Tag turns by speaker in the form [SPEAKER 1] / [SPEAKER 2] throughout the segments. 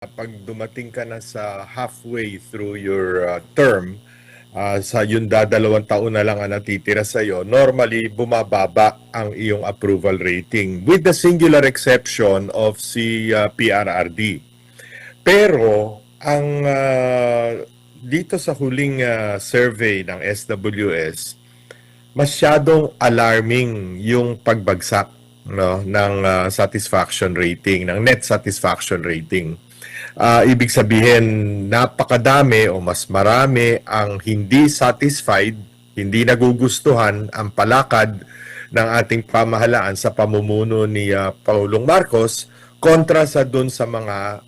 [SPEAKER 1] pag dumating ka na sa halfway through your term, sa yung dadalawang taon na lang ang natitira sa iyo, normally bumababa ang iyong approval rating with the singular exception of si PRRD. Pero ang dito sa huling survey ng SWS, masyadong alarming yung pagbagsak ng satisfaction rating, ng net satisfaction rating. Ibig sabihin, napakadami o mas marami ang hindi satisfied, hindi nagugustuhan ang palakad ng ating pamahalaan sa pamumuno ni Pangulong Marcos kontra sa dun sa mga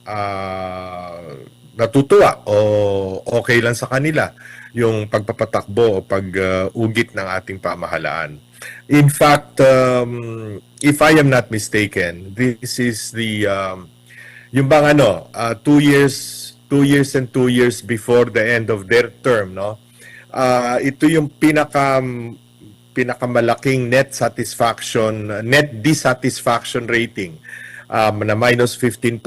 [SPEAKER 1] natutuwa o okay lang sa kanila yung pagpapatakbo o pag-ugit ng ating pamahalaan. In fact, if I am not mistaken, this is the yung bang 2 years and 2 years before the end of their term, no? Ito yung pinakamalaking net dissatisfaction rating na minus 15%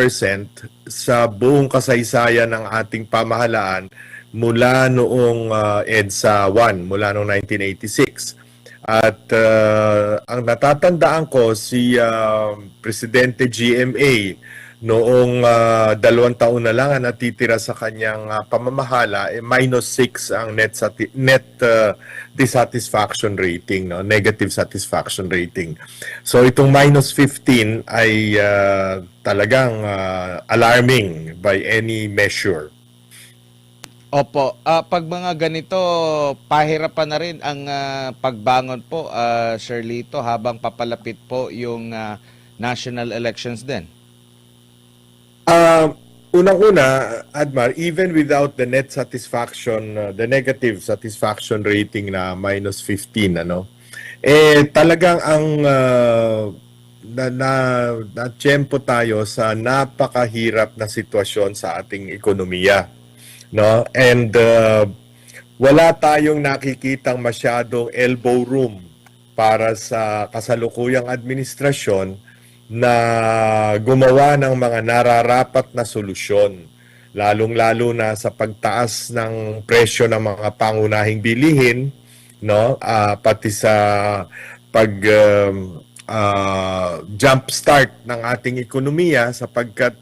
[SPEAKER 1] sa buong kasaysayan ng ating pamahalaan mula noong EDSA 1, mula noong 1986. At ang natatandaan ko si Presidente GMA noong 2 taon na lang ang natitira sa kanyang pamamahala, minus 6 ang net dissatisfaction rating, no? Negative satisfaction rating. So itong minus 15 ay talagang alarming by any measure.
[SPEAKER 2] Opo, pag mga ganito, pahirapan na rin ang pagbangon po, Sir Lito, habang papalapit po yung national elections din.
[SPEAKER 1] Unang-una, Admar, even without the net satisfaction, the negative satisfaction rating na minus 15, talagang ang na-tiyempo tayo sa napakahirap na sitwasyon sa ating ekonomiya, no? And wala tayong nakikitang masyadong elbow room para sa kasalukuyang administrasyon na gumawa ng mga nararapat na solusyon, lalong-lalo na sa pagtaas ng presyo ng mga pangunahing bilihin, no? Pati sa pag jump start ng ating ekonomiya, sapagkat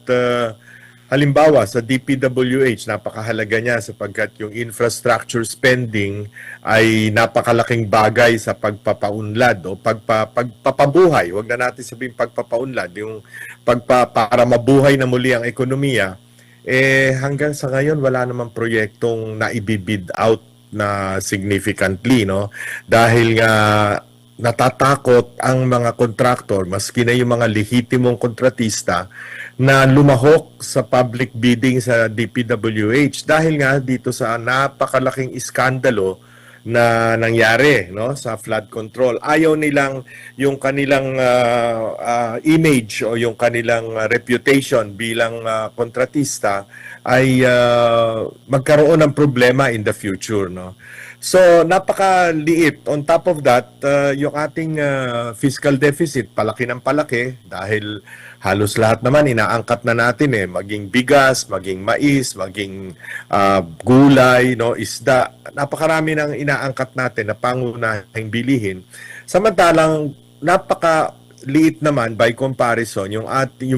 [SPEAKER 1] halimbawa, sa DPWH, napakahalaga niya sapagkat yung infrastructure spending ay napakalaking bagay sa pagpapaunlad o pagpapabuhay. Huwag na natin sabihin pagpapaunlad, yung para mabuhay na muli ang ekonomiya. Hanggang sa ngayon, wala namang proyektong naibibid out na significantly, no? Dahil nga natatakot ang mga kontraktor, maski na yung mga lehitimong kontratista, na lumahok sa public bidding sa DPWH dahil nga dito sa napakalaking iskandalo na nangyari, no, sa flood control. Ayaw nilang yung kanilang image o yung kanilang reputation bilang kontratista ay magkaroon ng problema in the future, no. So napakaliit. On top of that, yung ating fiscal deficit palaki ng palaki dahil halos lahat naman inaangkat na natin, maging bigas, maging mais, maging gulay, no, isda. Napakarami nang inaangkat natin na pangunahing bilihin. Samantalang napakaliit naman by comparison yung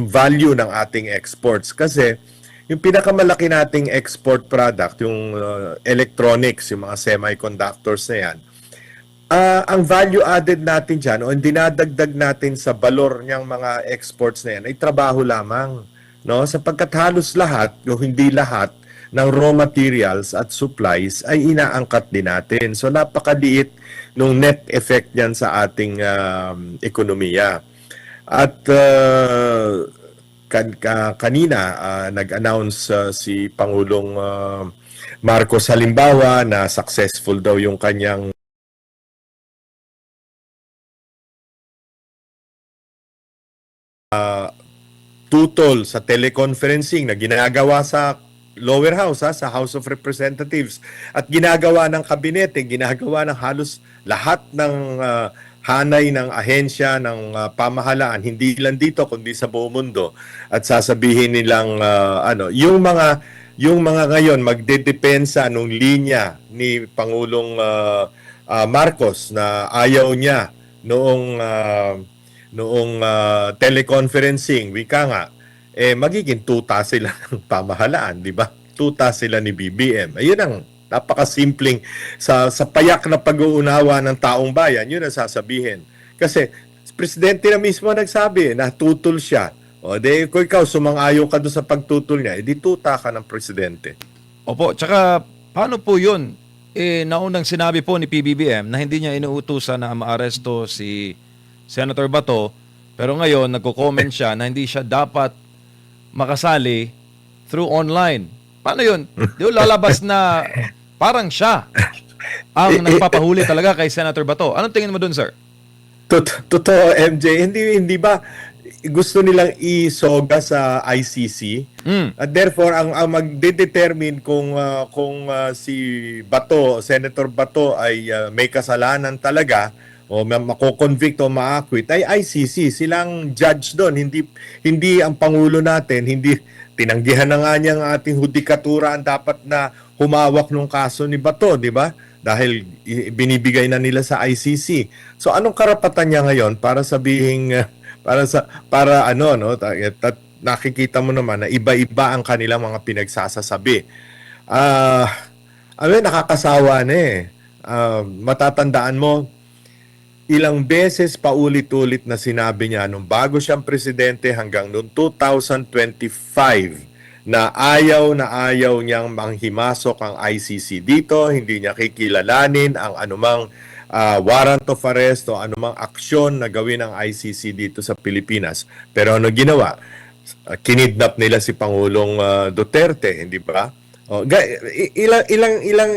[SPEAKER 1] value ng ating exports, kasi yung pinakamalaki nating export product, yung electronics, yung mga semiconductors na yan, ang value added natin dyan o dinadagdag natin sa balor niyang mga exports na yan ay trabaho lamang, no? Sapagkat halos lahat o hindi lahat ng raw materials at supplies ay inaangkat din natin. So napakaliit nung net effect niyan sa ating ekonomiya. At kanina nag-announce si Pangulong Marcos halimbawa na successful daw yung kanyang tutol sa teleconferencing na ginagawa sa lower house, sa House of Representatives, at ginagawa ng kabinete, ginagawa ng halos lahat ng hanay ng ahensya ng pamahalaan, hindi lang dito kundi sa buong mundo, at sasabihin nilang yung mga ngayon magdedepensa nung linya ni Pangulong Marcos na ayaw niya noong teleconferencing, wika nga, magiging tuta sila ng pamahalaan, di ba? Tuta sila ni BBM. Ayun ang napakasimpleng sa payak na pag-uunawa ng taong bayan, yun ang sasabihin. Kasi presidente na mismo nagsabi na tutol siya. O de kung ikaw sumang-ayon ka doon sa pagtutol niya, edi tuta ka ng presidente.
[SPEAKER 3] Opo, tsaka paano po yun? Naunang sinabi po ni PBBM na hindi niya inuutusan na maaresto si Senator Bato, pero ngayon nagko-comment siya na hindi siya dapat makasali through online. Paano yun? Di ba lalabas na parang siya ang nagpapahuli talaga kay Senator Bato. Anong tingin mo dun, sir?
[SPEAKER 1] Totoo, MJ. Hindi ba gusto nilang isoga sa ICC? At therefore, ang magdedetermine kung si Bato, Senator Bato ay may kasalanan talaga o mako-convict o ma-acquit ay ICC. Silang judge doon, hindi ang Pangulo natin, hindi tinanggihan na nga niya ang ating hudikatura ang dapat na humawak ng kaso ni Bato, di ba? Dahil binibigay na nila sa ICC. So anong karapatan niya ngayon para sabihing nakikita mo naman na iba-iba ang kanilang mga pinagsasasabi. Nakakasawa na eh. Matatandaan mo, ilang beses paulit-ulit na sinabi niya nung bago siyang presidente hanggang noong 2025 na ayaw niyang manghimasok ang ICC dito, hindi niya kikilalanin ang anumang warrant of arrest o anumang aksyon na gawin ng ICC dito sa Pilipinas. Pero ano ginawa? Kinidnap nila si Pangulong Duterte, hindi ba?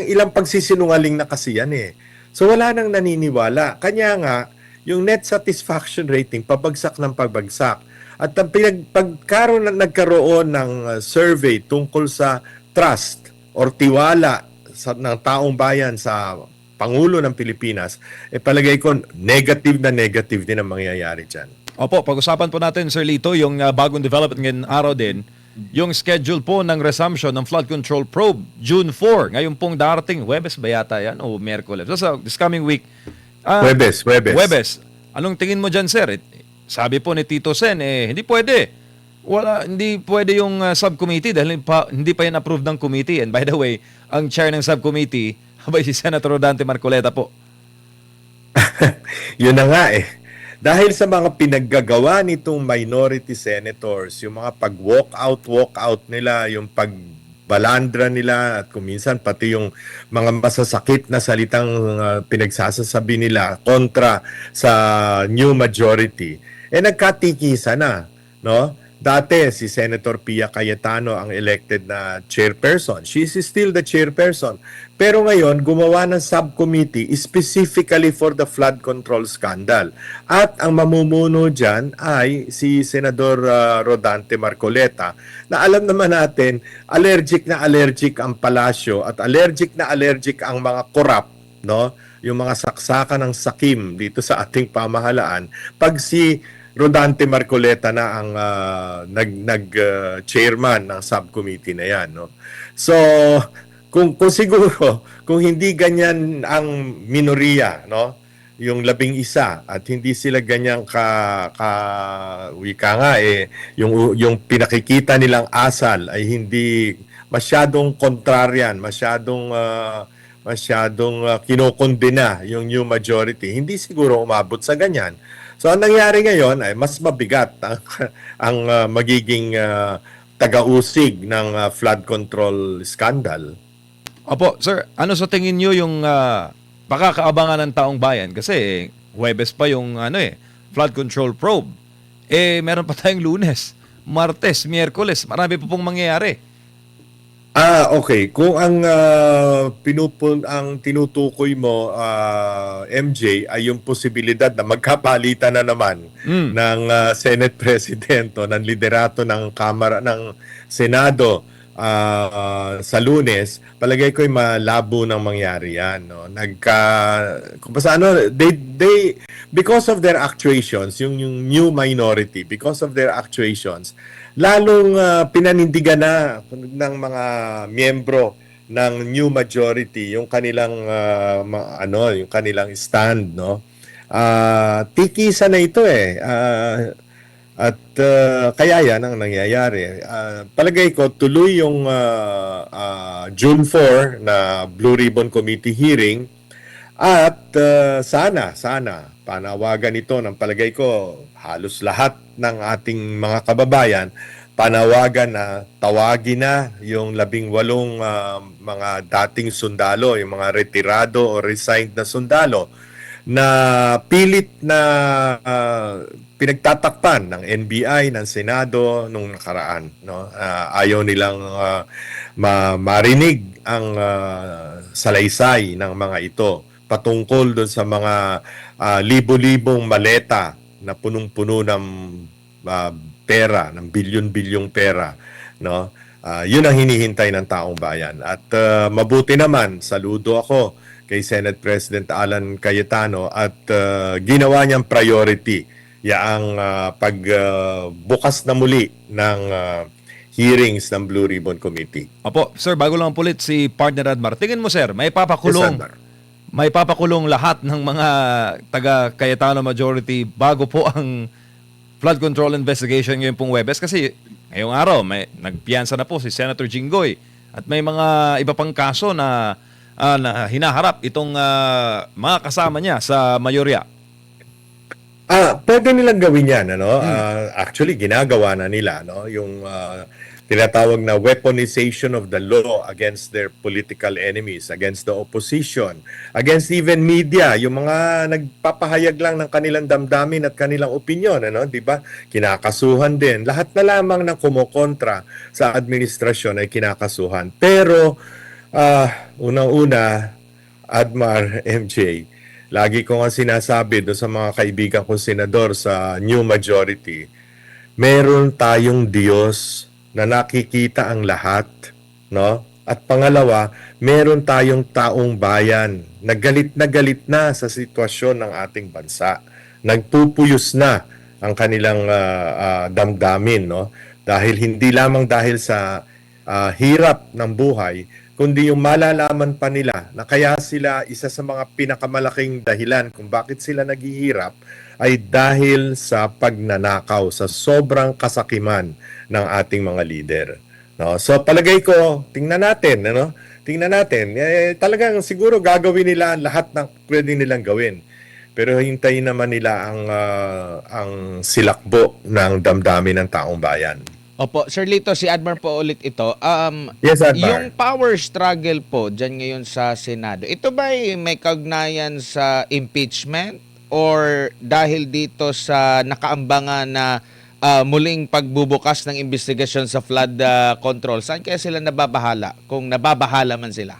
[SPEAKER 1] Ilang pagsisinungaling na kasi yan eh. So wala nang naniniwala. Kanya nga, yung net satisfaction rating, pabagsak ng pabagsak. At ang nagkaroon ng survey tungkol sa trust or tiwala ng taong bayan sa Pangulo ng Pilipinas, palagay ko negative din ang mangyayari dyan.
[SPEAKER 3] Opo, pag-usapan po natin, Sir Lito, yung bagong development ngayong araw din, yung schedule po ng resumption ng flood control probe, June 4. Ngayon pong darating, Huwebes ba yata yan o Miyerkules? So, this coming week.
[SPEAKER 1] Huwebes.
[SPEAKER 3] Anong tingin mo dyan, sir? Sabi po ni Tito Sen, hindi pwede. Hindi pwede yung subcommittee dahil hindi pa yan approved ng committee. And by the way, ang chair ng subcommittee, abay si Senator Rodante Marcoleta po.
[SPEAKER 1] Yun na nga eh. Dahil sa mga pinaggagawa nitong minority senators, yung mga pag-walk out nila, yung pagbalandra nila, at kuminsan pati yung mga masasakit na salitang pinagsasasabi nila kontra sa new majority, nagkatikisa na, no? Dati si Senator Pia Cayetano ang elected na chairperson. She is still the chairperson. Pero ngayon, gumawa ng subcommittee specifically for the flood control scandal. At ang mamumuno dyan ay si Senador Rodante Marcoleta, na alam naman natin, allergic ang palasyo at allergic ang mga korap, no? Yung mga saksakan ng sakim dito sa ating pamahalaan. Pag si Rodante Marcoleta na ang chairman ng subcommittee na yan, no? So, kung siguro, kung hindi ganyan ang minoriya, no? Yung 11 at hindi sila ganyang wika nga yung pinakikita nilang asal ay hindi masyadong kontraryan, masyadong kinokondena yung new majority, hindi siguro umabot sa ganyan. So ang nangyari ngayon ay mas mabigat ang magiging taga-usig ng flood control scandal.
[SPEAKER 3] Opo, sir, ano sa tingin niyo yung pakakaabangan ng taong bayan? Kasi Huwebes pa yung flood control probe. Meron pa tayong Lunes, Martes, Miyerkules, marami pa pong mangyayari.
[SPEAKER 1] Okay. Kung ang tinutukoy mo, MJ, ay yung posibilidad na magkapalitan na naman ng Senate President o ng liderato ng Kamara ng Senado sa Lunes, palagay ko ay malabo nang mangyari yan. No? Kung basta they, because of their actuations, yung new minority, because of their actuations, lalong pinanindigan na ng mga miyembro ng new majority yung kanilang yung kanilang stand, no. Tikisan na ito kaya yan ang nangyayari. Palagay ko tuloy yung June 4 na Blue Ribbon Committee hearing at sana panawagan ito ng palagay ko halos lahat ng ating mga kababayan, panawagan na tawagin na yung 18 mga dating sundalo, yung mga retirado o resigned na sundalo na pilit na pinagtatakpan ng NBI, ng Senado nung nakaraan. No? Ayaw nilang marinig ang salaysay ng mga ito patungkol doon sa mga libo-libong maleta na punong-puno ng pera, ng bilyon-bilyong pera, no? Yun ang hinihintay ng taong bayan. At mabuti naman, saludo ako kay Senate President Alan Cayetano at ginawa niyang priority yaang pagbukas na muli ng hearings ng Blue Ribbon Committee.
[SPEAKER 3] Opo, sir, bago lang pulit si partner Admar. Tingin mo, sir, may papakulong
[SPEAKER 1] Yes, Admar.
[SPEAKER 3] may papakulong lahat ng mga taga Cayetano majority bago po ang flood control investigation ngayon pong Huwebes? Kasi ngayong araw may nagpiyansa na po si Senator Jinggoy at may mga iba pang kaso na hinaharap itong mga kasama niya sa mayorya.
[SPEAKER 1] Pwede nilang gawin yan, ano? Actually, ginagawa na nila, no? Yung tinatawag na weaponization of the law against their political enemies, against the opposition, against even media, yung mga nagpapahayag lang ng kanilang damdamin at kanilang opinion, ano? 'Di ba? Kinakasuhan din. Lahat na lamang ng kumokontra sa administrasyon ay kinakasuhan. Pero unang-una, Admar, MJ, lagi ko nga sinasabi do sa mga kaibigan kong senador sa new majority, meron tayong Diyos na nakikita ang lahat, no? At pangalawa, meron tayong taong bayan na galit na sa sitwasyon ng ating bansa. Nagpupuyos na ang kanilang damdamin, no? Dahil sa hirap ng buhay, kundi yung malalaman pa nila na kaya sila isa sa mga pinakamalaking dahilan kung bakit sila naghihirap ay dahil sa pagnanakaw, sa sobrang kasakiman ng ating mga leader. No? So palagay ko, tingnan natin, ano? Tingnan natin. Talagang siguro gagawin nila lahat ng pwede nilang gawin. Pero hintayin naman nila ang silakbo ng damdamin ng taong bayan.
[SPEAKER 2] Opo, Sir Lito, si Admar po ulit ito.
[SPEAKER 1] Yes, Admar.
[SPEAKER 2] Yung power struggle po dyan ngayon sa Senado, ito ba may kaugnayan sa impeachment or dahil dito sa nakaambangan na muling pagbubukas ng investigasyon sa flood control? Saan kaya sila nababahala kung nababahala man sila?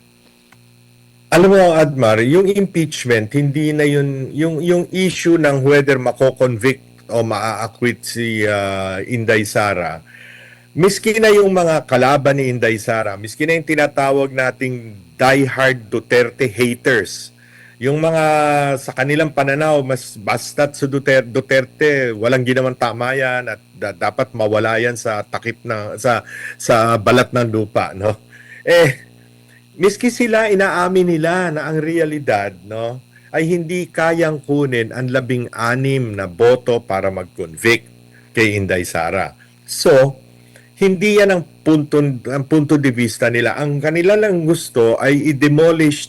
[SPEAKER 1] Alam mo, Admar, yung impeachment, hindi na yung issue ng whether mako-convict o maa-acquit si Inday Sara. Miski na yung mga kalaban ni Inday Sara, miski na yung tinatawag nating diehard Duterte haters, yung mga sa kanilang pananaw, mas basta't sa Duterte, walang ginawang tama yan at dapat mawala yan sa takip na sa balat ng lupa, no? Miski sila inaamin nila na ang realidad, no, ay hindi kayang kunin ang 16 na boto para mag-convict kay Inday Sara. So, hindi yan ang punto de vista nila. Ang kanila lang gusto ay i-demolish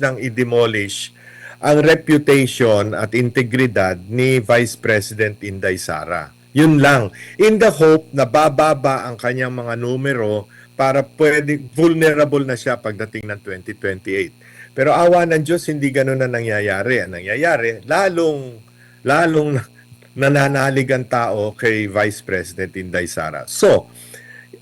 [SPEAKER 1] ang reputation at integridad ni Vice President Inday Sara. Yun lang. In the hope na bababa ang kanyang mga numero para vulnerable na siya pagdating ng 2028. Pero awa ng Diyos, hindi ganun na nangyayari. Ang nangyayari, lalong nananalig ang tao kay Vice President Inday Sara. So,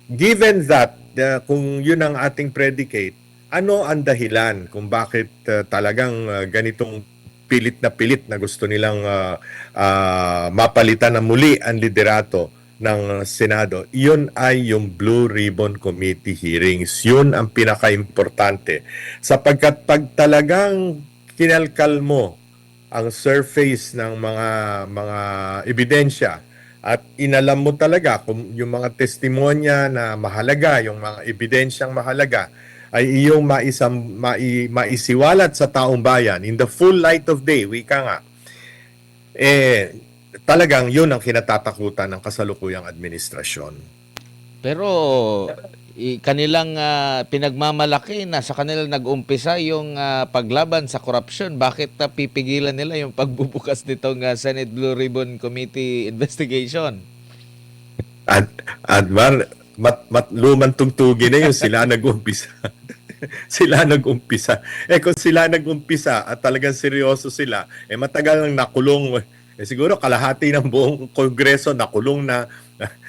[SPEAKER 1] given that, kung yun ang ating predicate, ano ang dahilan kung bakit talagang ganitong pilit na gusto nilang mapalitan na muli ang liderato ng Senado, yun ay yung Blue Ribbon Committee hearings. Yun ang pinaka-importante. Sapagkat pag talagang kinalkal mo ang surface ng mga ebidensya at inalam mo talaga kung yung mga testimonya na mahalaga, yung mga ebidensyang mahalaga, ay iyong maisiwalat sa taong bayan in the full light of day, wika nga, talagang yun ang kinatatakutan ng kasalukuyang administrasyon.
[SPEAKER 2] Pero kanilang pinagmamalaki na sa kanila nag-umpisa yung paglaban sa korupsyon. Bakit pipigilan nila yung pagbubukas nitong Senate Blue Ribbon Committee investigation?
[SPEAKER 1] At lumang tungtugin na yun, sila nag-umpisa. Sila nag-umpisa. Kung sila nag-umpisa at talagang seryoso sila, matagal nang nakulong. Siguro kalahati ng buong Kongreso nakulong na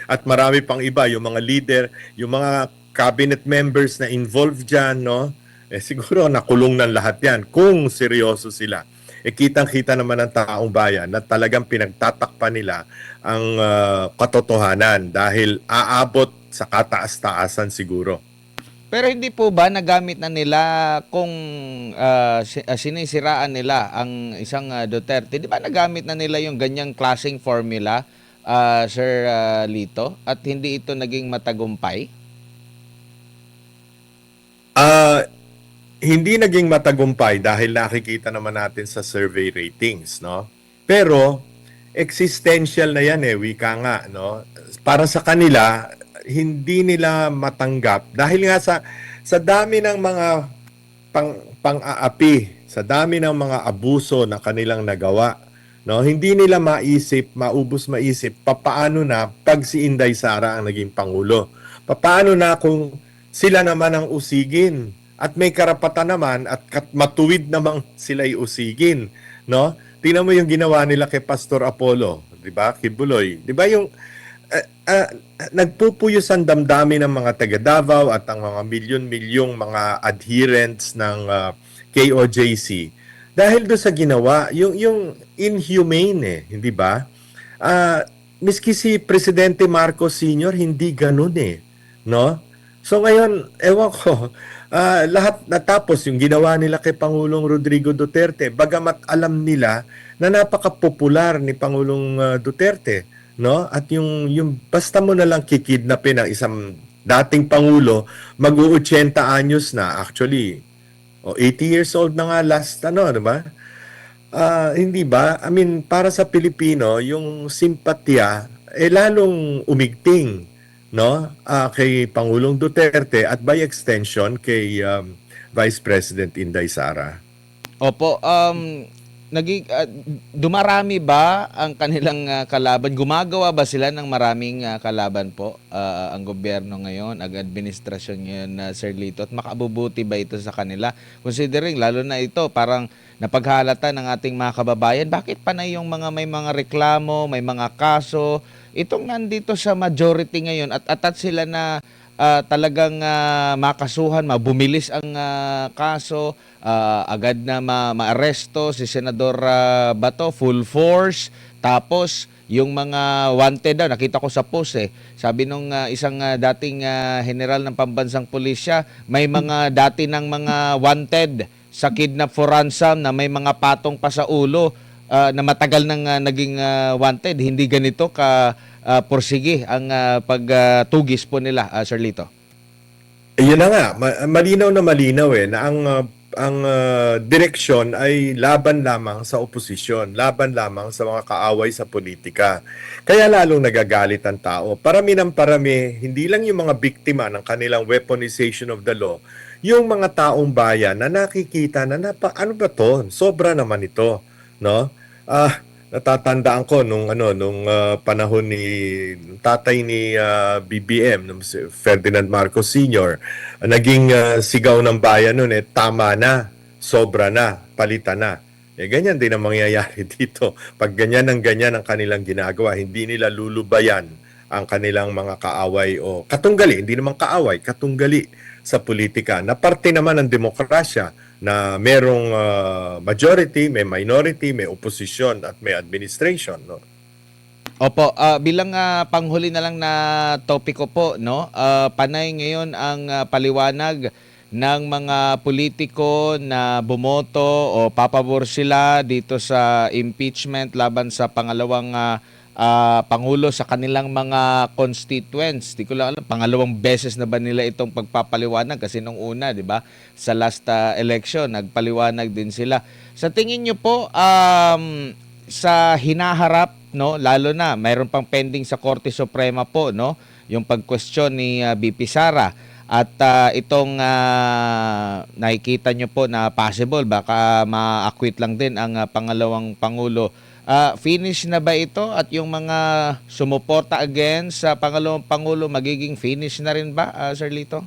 [SPEAKER 1] at marami pang iba, yung mga leader, yung mga cabinet members na involved dyan, no? Siguro nakulong ng lahat yan kung seryoso sila. Kitang-kita naman ng taong bayan na talagang pinagtatakpan nila ang katotohanan dahil aabot sa kataas-taasan siguro.
[SPEAKER 2] Pero hindi po ba nagamit na nila kung sinisiraan nila ang isang Duterte? Di ba nagamit na nila yung ganyang klaseng formula, Sir Lito? At hindi ito naging matagumpay?
[SPEAKER 1] Hindi naging matagumpay dahil nakikita naman natin sa survey ratings, no? Pero existential na yan wika nga, no? Para sa kanila, hindi nila matanggap dahil nga sa dami ng mga pang-aapi, sa dami ng mga abuso na kanilang nagawa, no? Hindi nila maubos maisip papaano na pag si Inday Sara ang naging pangulo. Papaano na kung sila naman ang usigin at may karapatan naman at matuwid namang sila usigin, no? Tingnan mo yung ginawa nila kay Pastor Apollo, 'di ba? Kibuloy, 'di ba yung nagpupuyos ang damdamin ng mga taga Davao at ang mga milyon-milyong mga adherents ng KOJC dahil do sa ginawa yung inhumane hindi ba? Miski si Presidente Marcos Sr. hindi ganun no? So ngayon, ewan ko, lahat natapos yung ginawa nila kay Pangulong Rodrigo Duterte, bagamat alam nila na napaka-popular ni Pangulong Duterte, no? At yung basta mo na lang kikidnapin ng isang dating pangulo, mag-80 anyos na actually. 80 years old na nga last di ba? Hindi ba? I mean, para sa Pilipino, yung simpatya lalong umigting, no? Kay Pangulong Duterte at by extension kay Vice President Inday Sara.
[SPEAKER 2] Opo, dumarami ba ang kanilang kalaban? Gumagawa ba sila ng maraming kalaban po ang gobyerno ngayon, ang administrasyon ngayon, Sir Lito? At makabubuti ba ito sa kanila? Considering, lalo na ito, parang napaghalata ng ating mga kababayan, bakit panay yung may mga reklamo, may mga kaso? Itong nandito sa majority ngayon at atat sila na talagang makasuhan, mabumilis ang kaso, agad na maaresto si Senador Bato, full force, tapos yung mga wanted daw, nakita ko sa post sabi nung isang dating general ng pambansang pulisya, may mga dati ng mga wanted sa kidnap for ransom na may mga patong pa sa ulo na matagal nang naging wanted, hindi ganito ka porsige ang pagtugis po nila, Sir Lito.
[SPEAKER 1] Yun na nga, malinaw na malinaw na ang direksyon ay laban lamang sa oposisyon, laban lamang sa mga kaaway sa politika. Kaya lalong nagagalit ang tao. Parami ng parami, hindi lang yung mga biktima ng kanilang weaponization of the law, yung mga taong bayan na nakikita na ano ba to? Sobra naman ito, no? Natatandaan ko nung panahon ni tatay ni BBM, si Ferdinand Marcos Sr., naging sigaw ng bayan noon tama na, sobra na, palitan na. Ganyan din ang mangyayari dito. Pag ganyan ang kanilang ginagawa, hindi nila lulubayan ang kanilang mga kaaway o katunggali, hindi naman kaaway, katunggali sa politika na parte naman ng demokrasya na merong majority, may minority, may opposition at may administration, no?
[SPEAKER 2] Opo, bilang panghuli na lang na topiko po, no? Panay ngayon ang paliwanag ng mga politiko na bumoto o papabor sila dito sa impeachment laban sa pangalawang pangulo sa kanilang mga constituents. Di ko lang alam, pangalawang beses na ba nila itong pagpapaliwanag kasi nung una, di ba? Sa last election, nagpaliwanag din sila. Sa tingin nyo po, sa hinaharap, no, lalo na mayroon pang pending sa Korte Suprema po, no, yung pag-question ni BP Sara at itong nakikita nyo po na possible baka ma-acquit lang din ang pangalawang pangulo. Finish na ba ito at yung mga sumuporta against sa pangalawang pangulo magiging finish na rin ba, Sir Lito?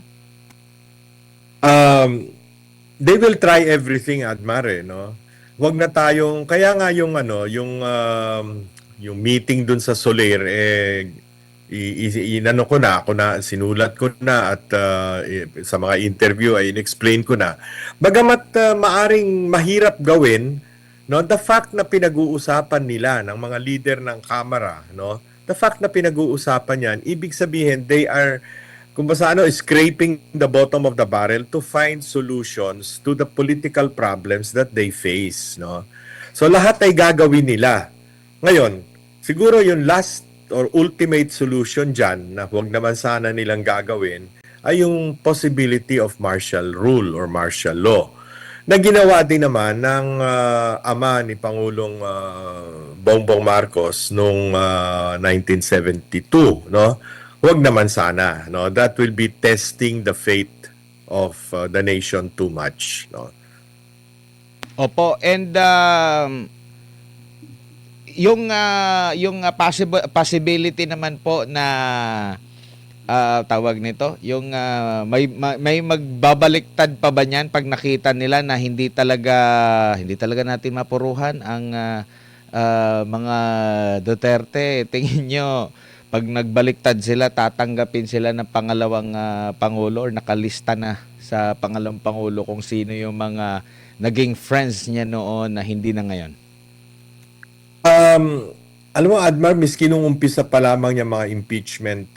[SPEAKER 1] They will try everything, Admare, no? Wag na tayong, kaya nga yung yung meeting dun sa Soler, inano ko na, ako na, sinulat ko na at sa mga interview ay in-explain ko na. Bagamat maaring mahirap gawin, no, the fact na pinag-uusapan nila ng mga leader ng Kamara, no, the fact na pinag-uusapan yan, ibig sabihin they are kung basta scraping the bottom of the barrel to find solutions to the political problems that they face, no? So lahat ay gagawin nila. Ngayon, siguro yung last or ultimate solution dyan na huwag naman sana nilang gagawin ay yung possibility of martial rule or martial law na ginawa din naman ng ama ni Pangulong Bongbong Marcos noong 1972, no? Huwag naman sana, no? That will be testing the faith of the nation too much, no?
[SPEAKER 2] Opo, and yung possibility naman po na tawag nito, yung may magbabaliktad pa ba niyan pag nakita nila na hindi talaga natin mapuruhan ang mga Duterte. Tingin nyo, pag nagbaliktad sila, tatanggapin sila ng pangalawang pangulo or nakalista na sa pangalawang pangulo kung sino yung mga naging friends niya noon na hindi na ngayon?
[SPEAKER 1] Alam mo, Admar, miski nung umpisa pa lamang yung mga impeachment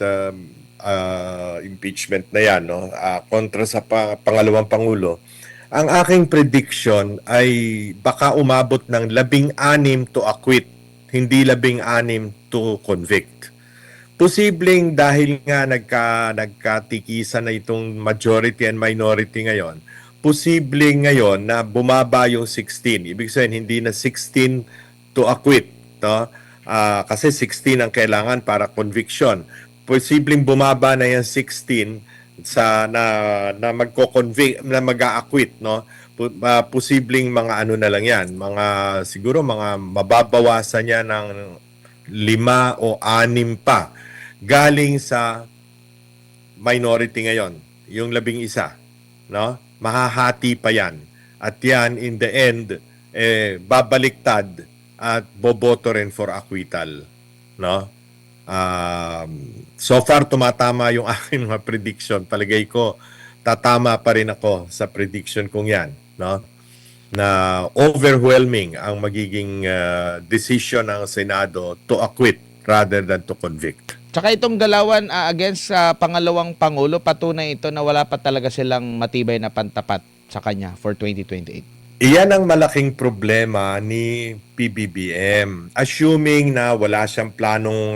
[SPEAKER 1] na yan, no, kontra sa pangalawang pangulo, ang aking prediction ay baka umabot ng 16 to acquit, hindi 16 to convict. Posibleng dahil nga nagkatikisan na itong majority and minority ngayon, posibleng ngayon na bumaba yung 16. Ibig sabihin, hindi na 16 to acquit, no? Kasi 16 ang kailangan para conviction. Posibleng bumaba na yung 16 na magko-convict, na mag-a-acquit, no? Posibleng mga ano na lang yan, siguro mga mababawasan niya ng 5 o 6 pa galing sa minority ngayon, yung 11, no? Mahahati pa yan. At yan, in the end, babaliktad at boboto rin for acquittal, no? So far, tumatama yung aking mga prediction. Palagay ko, tatama pa rin ako sa prediction kong yan, no? Na overwhelming ang magiging decision ng Senado to acquit rather than to convict.
[SPEAKER 2] Tsaka itong galawan against sa pangalawang pangulo, patunay ito na wala pa talaga silang matibay na pantapat sa kanya for 2028.
[SPEAKER 1] Iyan ang malaking problema ni PBBM. Assuming na wala siyang planong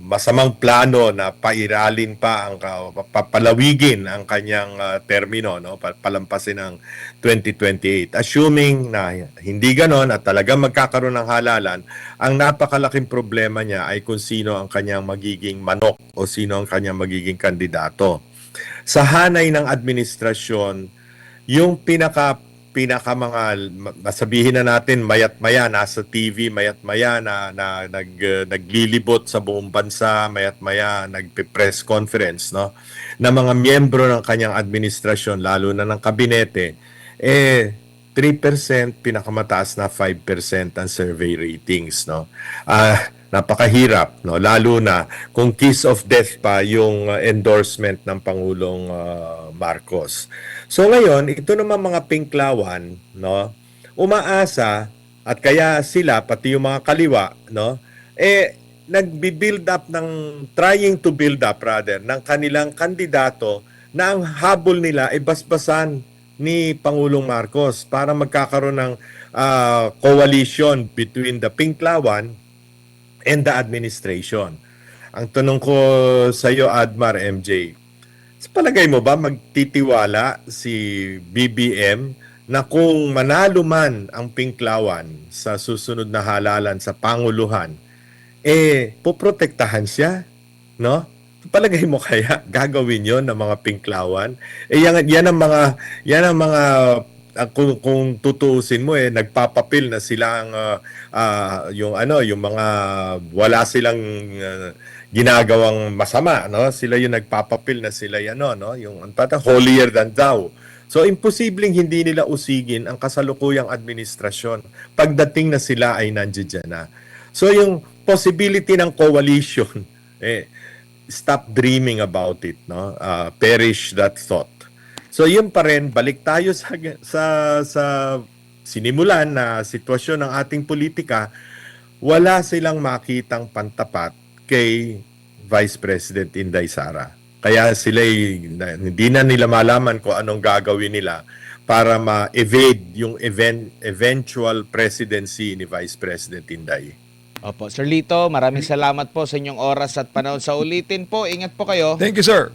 [SPEAKER 1] masamang plano na pairalin pa ang papalawigin ang kanyang termino, no, palampasin ang 2028. Assuming na hindi ganon at talagang magkakaroon ng halalan, ang napakalaking problema niya ay kung sino ang kanyang magiging manok o sino ang kanyang magiging kandidato. Sa hanay ng administrasyon, yung pinaka mga masabihin na natin mayat-maya nasa TV, mayat-maya na naglilibot sa buong bansa, mayat-maya nagpe-press conference, no, na mga miyembro ng kanyang administrasyon, lalo na ng kabinete, 3%, pinakamataas na 5% ang survey ratings, no. Napakahirap, no, lalo na kung kiss of death pa yung endorsement ng Pangulong Marcos. So ngayon, ito naman mga pinklawan, no, umaasa at kaya sila pati yung mga kaliwa, no, nagbi-build up trying to build up rather, ng kanilang kandidato na ang habol nila ay basbasan ni Pangulong Marcos para magkakaroon ng coalition between the Pinklawan and the administration. Ang tanong ko sa iyo, Admar, MJ, sa palagay mo ba magtitiwala si BBM na kung manalo man ang Pinklawan sa susunod na halalan sa Panguluhan, poprotektahan siya, no? Sa palagay mo kaya gagawin 'yon ng mga Pinklawan? Yan ang mga kung tutuusin mo nagpapapil na silang yung mga wala silang ginagawang masama, no? Sila yung nagpapapil na sila no, yung holier than thou. So imposibleng hindi nila usigin ang kasalukuyang administrasyon pagdating na sila ay nandiyan na. So yung possibility ng coalition, stop dreaming about it, no? Perish that thought. So yun pa rin, balik tayo sa sinimulan na sitwasyon ng ating politika. Wala silang makitang pantapat kay Vice President Inday Sara. Kaya sila hindi na nila malaman kung anong gagawin nila para ma-evade yung eventual presidency ni Vice President Inday.
[SPEAKER 2] Opo, Sir Lito, maraming salamat po sa inyong oras at panahon. Sa ulitin po, ingat po kayo.
[SPEAKER 3] Thank you, sir.